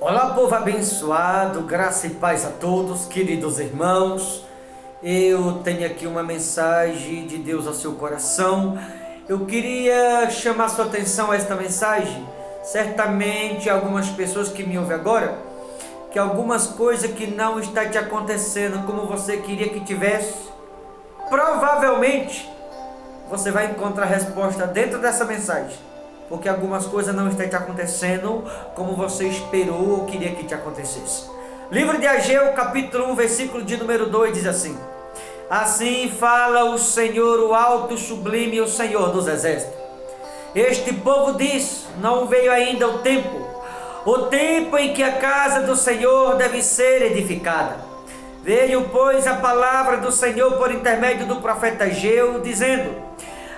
Olá, povo abençoado, graça e paz a todos, queridos irmãos. Eu tenho aqui uma mensagem de Deus ao seu coração. Eu queria chamar sua atenção a esta mensagem. Certamente algumas pessoas que me ouvem agora, que algumas coisas que não estão te acontecendo como você queria que tivesse, provavelmente você vai encontrar a resposta dentro dessa mensagem. Porque algumas coisas não estão te acontecendo como você esperou ou queria que te acontecesse. Livro de Ageu, capítulo 1, versículo de número 2, diz assim: Assim fala o Senhor, o alto, sublime, o Senhor dos exércitos. Este povo diz: não veio ainda o tempo em que a casa do Senhor deve ser edificada. Veio, pois, a palavra do Senhor por intermédio do profeta Ageu, dizendo: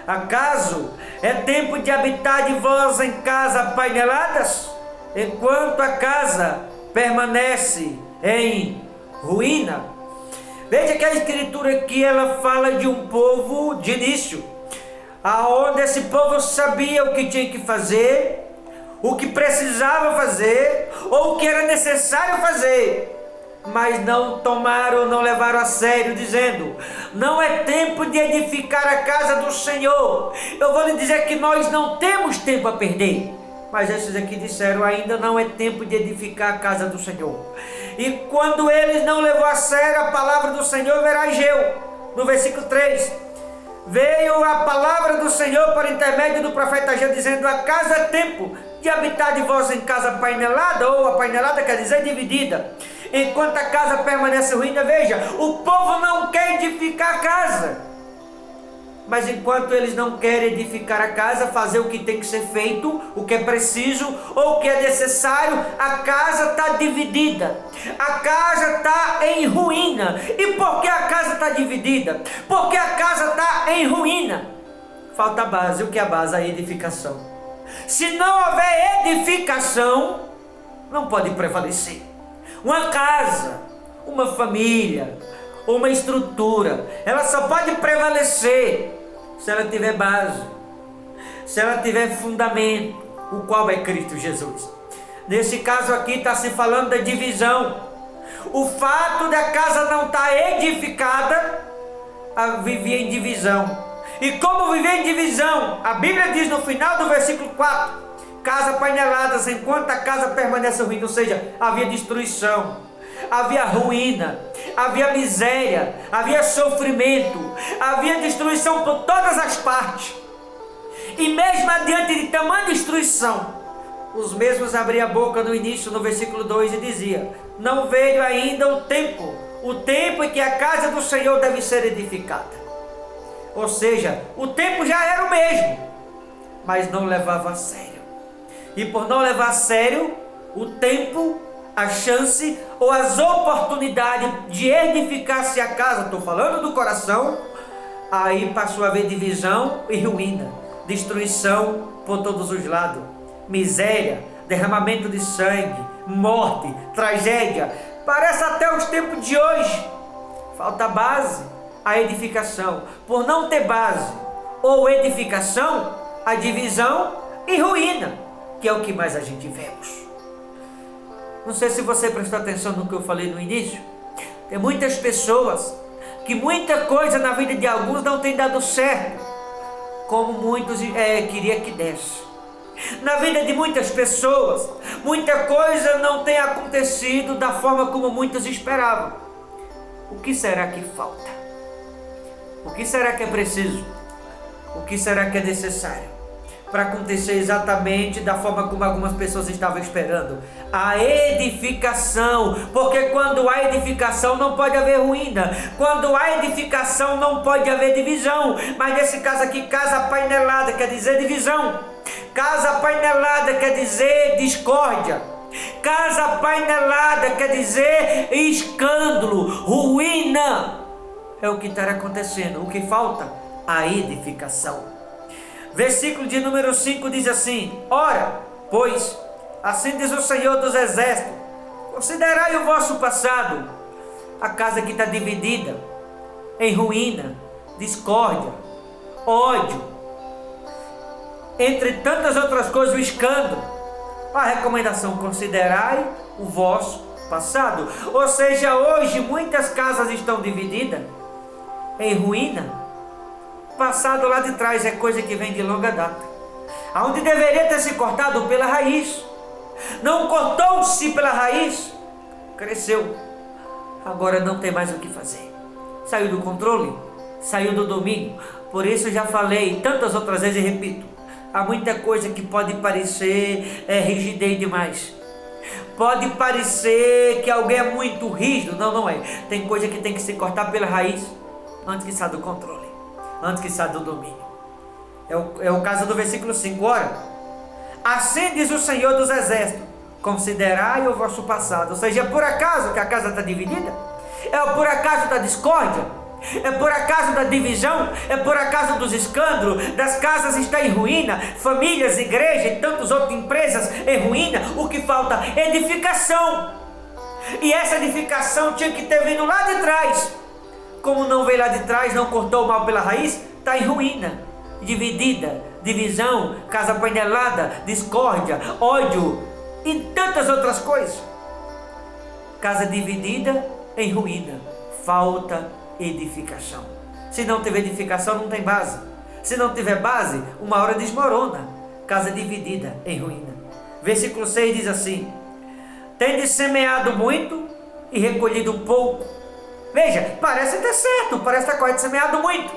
acaso é tempo de habitar de vós em casa apaineladas, enquanto a casa permanece em ruína? Veja que a escritura aqui ela fala de um povo de início, aonde esse povo sabia o que tinha que fazer, o que precisava fazer, ou o que era necessário fazer, mas não tomaram, não levaram a sério, dizendo: não é tempo de edificar a casa do Senhor. Eu vou lhe dizer que nós não temos tempo a perder, mas esses aqui disseram: ainda não é tempo de edificar a casa do Senhor. E quando eles não levou a sério a palavra do Senhor, verá Ageu, no versículo 3, veio a palavra do Senhor por intermédio do profeta Ageu, dizendo: acaso é tempo de habitar de vós em casa apainelada, ou apainelada quer dizer dividida, enquanto a casa permanece ruína. Veja, o povo não quer edificar a casa, mas enquanto eles não querem edificar a casa, fazer o que tem que ser feito, o que é preciso ou o que é necessário, a casa está dividida, a casa está em ruína. E por que a casa está dividida? Porque a casa está em ruína. Falta a base. O que é a base? A edificação. Se não houver edificação, não pode prevalecer. Uma casa, uma família, uma estrutura, ela só pode prevalecer se ela tiver base, se ela tiver fundamento, o qual é Cristo Jesus. Nesse caso aqui está se falando da divisão. O fato da casa não estar edificada, vivia em divisão. E como viver em divisão? A Bíblia diz no final do versículo 4: casa apaineladas, enquanto a casa permanece ruim. Ou seja, havia destruição, havia ruína, havia miséria, havia sofrimento, havia destruição por todas as partes. E mesmo adiante de tamanha destruição, os mesmos abriam a boca no início, no versículo 2, e dizia: não veio ainda o tempo em que a casa do Senhor deve ser edificada. Ou seja, o tempo já era o mesmo, mas não levava a sério. E por não levar a sério o tempo, a chance ou as oportunidades de edificar-se a casa, estou falando do coração, aí passou a haver divisão e ruína, destruição por todos os lados, miséria, derramamento de sangue, morte, tragédia. Parece até os tempos de hoje. Falta base, a edificação. Por não ter base ou edificação, a divisão e ruína, que é o que mais a gente vemos. Não sei se você prestou atenção no que eu falei no início. Tem muitas pessoas que muita coisa na vida de alguns não tem dado certo, como muitos queriam que desse. Na vida de muitas pessoas, muita coisa não tem acontecido da forma como muitos esperavam. O que será que falta? O que será que é preciso? O que será que é necessário para acontecer exatamente da forma como algumas pessoas estavam esperando? A edificação. Porque quando há edificação não pode haver ruína. Quando há edificação não pode haver divisão. Mas nesse caso aqui, casa apainelada quer dizer divisão. Casa apainelada quer dizer discórdia. Casa apainelada quer dizer escândalo, ruína. É o que está acontecendo. O que falta? A edificação. Versículo de número 5 diz assim: ora, pois, assim diz o Senhor dos exércitos, considerai o vosso passado, a casa que está dividida, em ruína, discórdia, ódio, entre tantas outras coisas, o escândalo. A recomendação: considerai o vosso passado. Ou seja, hoje muitas casas estão divididas, em ruína. Passado lá de trás é coisa que vem de longa data, aonde deveria ter se cortado pela raiz, não cortou-se pela raiz, cresceu, agora não tem mais o que fazer, saiu do controle, saiu do domínio. Por isso já falei tantas outras vezes e repito, há muita coisa que pode parecer rigidez demais, pode parecer que alguém é muito rígido. Não é. Tem coisa que tem que se cortar pela raiz antes que saia do controle, antes que saia do domínio. É o caso do versículo 5. Ora, assim diz o Senhor dos Exércitos: considerai o vosso passado. Ou seja, é por acaso que a casa está dividida? É por acaso da discórdia? É por acaso da divisão? É por acaso dos escândalos? Das casas estão em ruína, famílias, igrejas e tantas outras empresas em ruína. O que falta é edificação. E essa edificação tinha que ter vindo lá de trás. Como não veio lá de trás, não cortou o mal pela raiz, está em ruína, dividida, divisão, casa panelada, discórdia, ódio e tantas outras coisas. Casa dividida em ruína, falta edificação. Se não tiver edificação, não tem base. Se não tiver base, uma hora desmorona. Casa dividida em ruína. Versículo 6 diz assim: tendes semeado muito e recolhido pouco. Veja, parece ter certo, parece estar correto, semeado muito.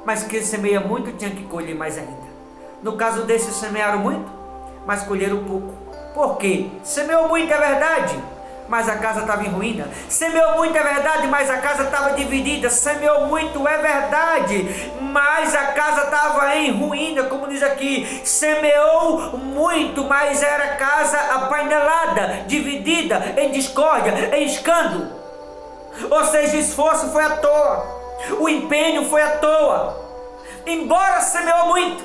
Mas quem semeia muito tinha que colher mais ainda. No caso desses, semearam muito, mas colheram pouco. Por quê? Semeou muito, é verdade, mas a casa estava em ruína. Semeou muito, é verdade, mas a casa estava dividida. Semeou muito, é verdade, mas a casa estava em ruína, como diz aqui. Semeou muito, mas era casa apainelada, dividida, em discórdia, em escândalo. Ou seja, o esforço foi à toa, o empenho foi à toa. Embora semeou muito,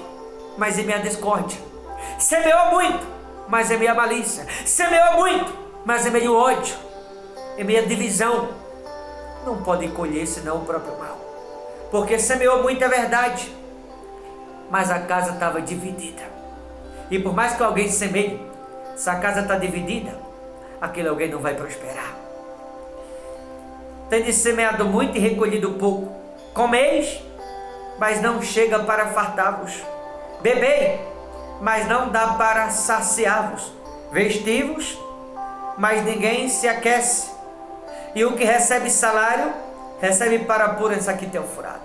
mas em meia discórdia. Semeou muito, mas em meia malícia. Semeou muito, mas em meio ódio, em meia divisão. Não pode colher senão o próprio mal. Porque semeou muito, é verdade, mas a casa estava dividida. E por mais que alguém semeie, se a casa está dividida, aquele alguém não vai prosperar. Tendes semeado muito e recolhido pouco. Comeis, mas não chega para fartar-vos. Bebei, mas não dá para saciar-vos. Vestivos, mas ninguém se aquece. E o que recebe salário, recebe para pôr em saquetel furado.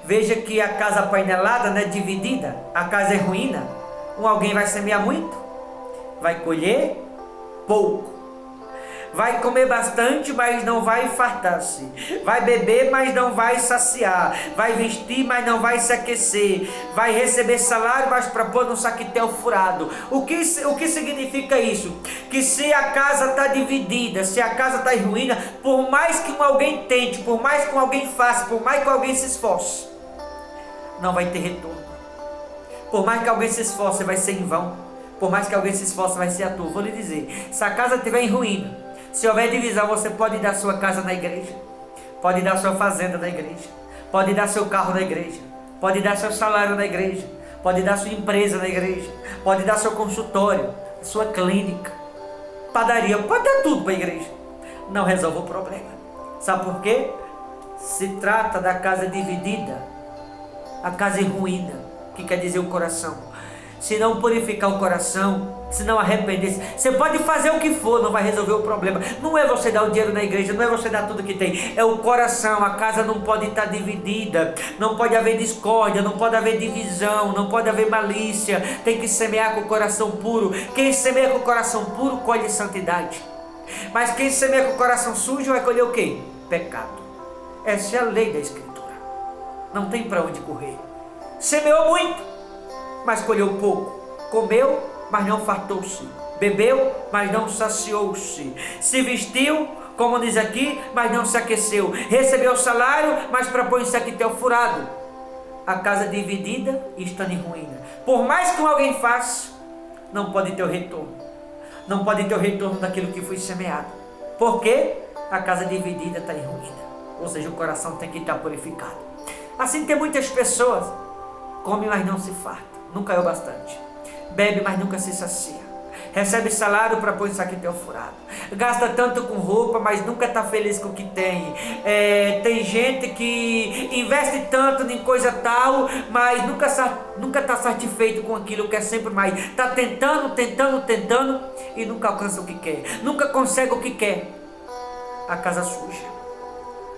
Veja que a casa painelada, dividida, a casa é ruína. Alguém vai semear muito, vai colher pouco. Vai comer bastante, mas não vai fartar-se. Vai beber, mas não vai saciar. Vai vestir, mas não vai se aquecer. Vai receber salário, mas para pôr no saquetel furado. O que significa isso? Que se a casa está dividida, se a casa está em ruína, por mais que alguém tente, por mais que alguém faça, por mais que alguém se esforce, não vai ter retorno. Por mais que alguém se esforce, vai ser em vão. Por mais que alguém se esforce, vai ser à toa. Vou lhe dizer, se a casa estiver em ruína, se houver divisão, você pode dar sua casa na igreja, pode dar sua fazenda na igreja, pode dar seu carro na igreja, pode dar seu salário na igreja, pode dar sua empresa na igreja, pode dar seu consultório, sua clínica, padaria, pode dar tudo para a igreja. Não resolve o problema. Sabe por quê? Se trata da casa dividida, a casa em ruína, que quer dizer o coração. Se não purificar o coração, se não arrepender, você pode fazer o que for, não vai resolver o problema. Não é você dar o dinheiro na igreja, não é você dar tudo que tem, é o coração. A casa não pode estar dividida, não pode haver discórdia, não pode haver divisão, não pode haver malícia. Tem que semear com o coração puro. Quem semeia com o coração puro, colhe santidade. Mas quem semeia com o coração sujo, vai colher o quê? Pecado. Essa é a lei da Escritura. Não tem para onde correr. Semeou muito, mas colheu pouco. Comeu, mas não fartou-se. Bebeu, mas não saciou-se. Se vestiu, como diz aqui, mas não se aqueceu. Recebeu salário, mas para pôr em saquetel furado. A casa dividida e estando em ruína. Por mais que alguém faça, não pode ter o retorno. Não pode ter o retorno daquilo que foi semeado. Por quê? A casa dividida está em ruína. Ou seja, o coração tem que estar purificado. Assim tem muitas pessoas, come, mas não se farta. Nunca é o bastante. Bebe, mas nunca se sacia. recebe salário para pôr isso aqui teu furado, gasta tanto com roupa, mas nunca está feliz com o que tem. Tem gente que investe tanto em coisa tal, mas nunca está satisfeito com aquilo, quer sempre mais, está tentando e nunca alcança o que quer, nunca consegue o que quer. A casa suja,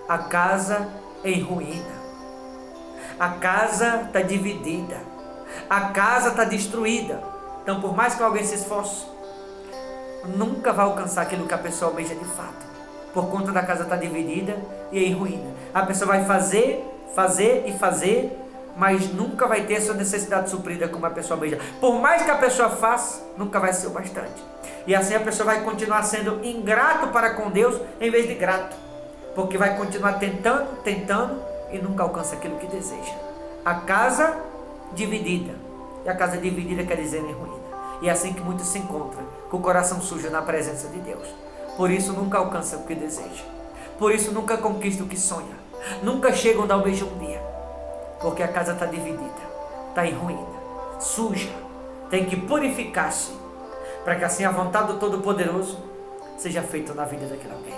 a casa em ruína, a casa está dividida, a casa está destruída. Então, por mais que alguém se esforce, nunca vai alcançar aquilo que a pessoa almeja de fato, por conta da casa estar dividida e em ruína. A pessoa vai fazer, mas nunca vai ter a sua necessidade suprida como a pessoa almeja. Por mais que a pessoa faça, nunca vai ser o bastante. E assim a pessoa vai continuar sendo ingrato para com Deus em vez de grato, porque vai continuar tentando e nunca alcança aquilo que deseja. A casa dividida. E a casa dividida quer dizer em ruína. E é assim que muitos se encontram, com o coração sujo na presença de Deus. Por isso nunca alcança o que deseja. Por isso nunca conquista o que sonha. Nunca chegam a almejar um dia. Porque a casa está dividida, está em ruína, suja. Tem que purificar-se, para que assim a vontade do Todo-Poderoso seja feita na vida daquele alguém.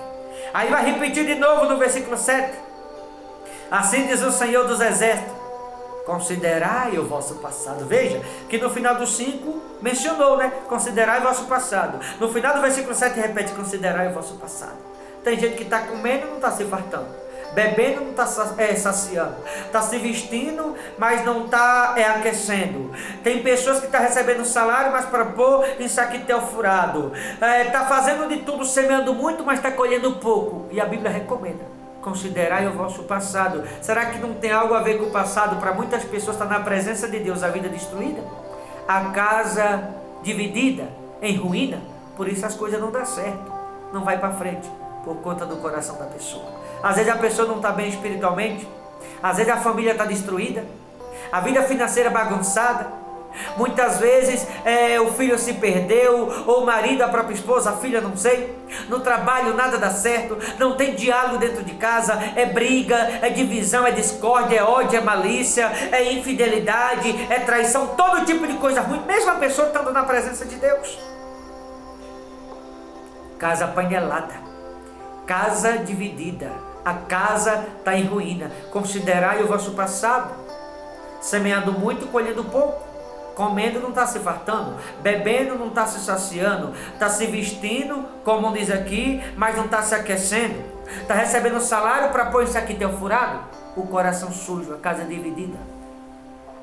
Aí vai repetir de novo no versículo 7. Assim diz o Senhor dos Exércitos: considerai o vosso passado. Veja que no final do 5 mencionou, né? Considerai o vosso passado. No final do versículo 7 repete: considerai o vosso passado. Tem gente que está comendo e não está se fartando, bebendo não está saciando, está se vestindo, mas não está aquecendo. Tem pessoas que estão recebendo salário, mas para pôr em saquetel furado. Está fazendo de tudo, semeando muito, mas está colhendo pouco. E a Bíblia recomenda: considerai o vosso passado. Será que não tem algo a ver com o passado? Para muitas pessoas está na presença de Deus a vida destruída, a casa dividida, em ruína. Por isso as coisas não dão certo, não vai para frente, por conta do coração da pessoa. Às vezes a pessoa não está bem espiritualmente, às vezes a família está destruída, a vida financeira bagunçada. Muitas vezes o filho se perdeu, ou o marido, a própria esposa, a filha, não sei. No trabalho nada dá certo, não tem diálogo dentro de casa, é briga, é divisão, é discórdia, é ódio, é malícia, é infidelidade, é traição, todo tipo de coisa ruim, mesmo a pessoa estando na presença de Deus. Casa apanhelada, casa dividida, a casa está em ruína. Considerai o vosso passado, semeando muito, colhendo pouco. Comendo não está se fartando, bebendo não está se saciando, está se vestindo, como diz aqui, mas não está se aquecendo. Está recebendo salário para pôr isso aqui teu furado. O coração sujo, a casa dividida.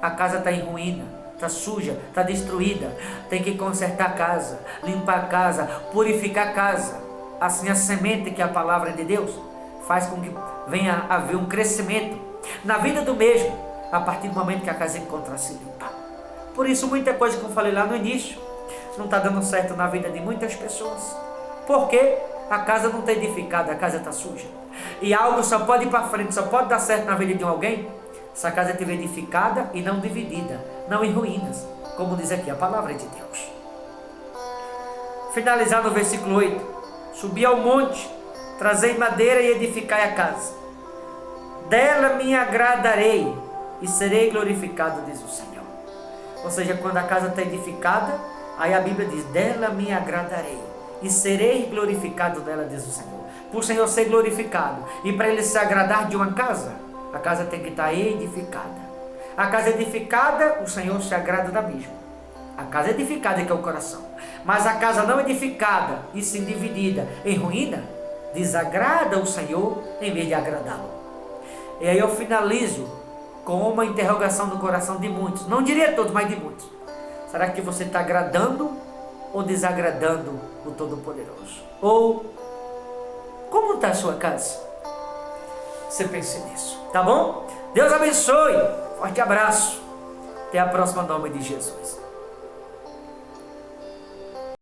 A casa está em ruína, está suja, está destruída. Tem que consertar a casa, limpar a casa, purificar a casa. Assim a semente, que é a palavra de Deus, faz com que venha a haver um crescimento na vida do mesmo, a partir do momento que a casa encontra-se limpa. Por isso muita coisa que eu falei lá no início não está dando certo na vida de muitas pessoas, porque a casa não está edificada, a casa está suja. E algo só pode ir para frente, só pode dar certo na vida de alguém se a casa estiver edificada e não dividida, não em ruínas, como diz aqui a palavra de Deus. Finalizar no versículo 8: subi ao monte, trazei madeira e edificai a casa, dela me agradarei e serei glorificado, diz o Senhor. Ou seja, quando a casa está edificada, aí a Bíblia diz: dela me agradarei e serei glorificado dela, diz o Senhor. Para o Senhor ser glorificado e para Ele se agradar de uma casa, a casa tem que estar edificada. A casa edificada, o Senhor se agrada da mesma. A casa edificada é que é o coração. Mas a casa não edificada e sim dividida em ruína, desagrada o Senhor em vez de agradá-lo. E aí eu finalizo com uma interrogação no coração de muitos, não diria todos, mas de muitos. Será que você está agradando ou desagradando o Todo-Poderoso? Ou como está a sua casa? Você pense nisso, tá bom? Deus abençoe, forte abraço, até a próxima, em nome de Jesus.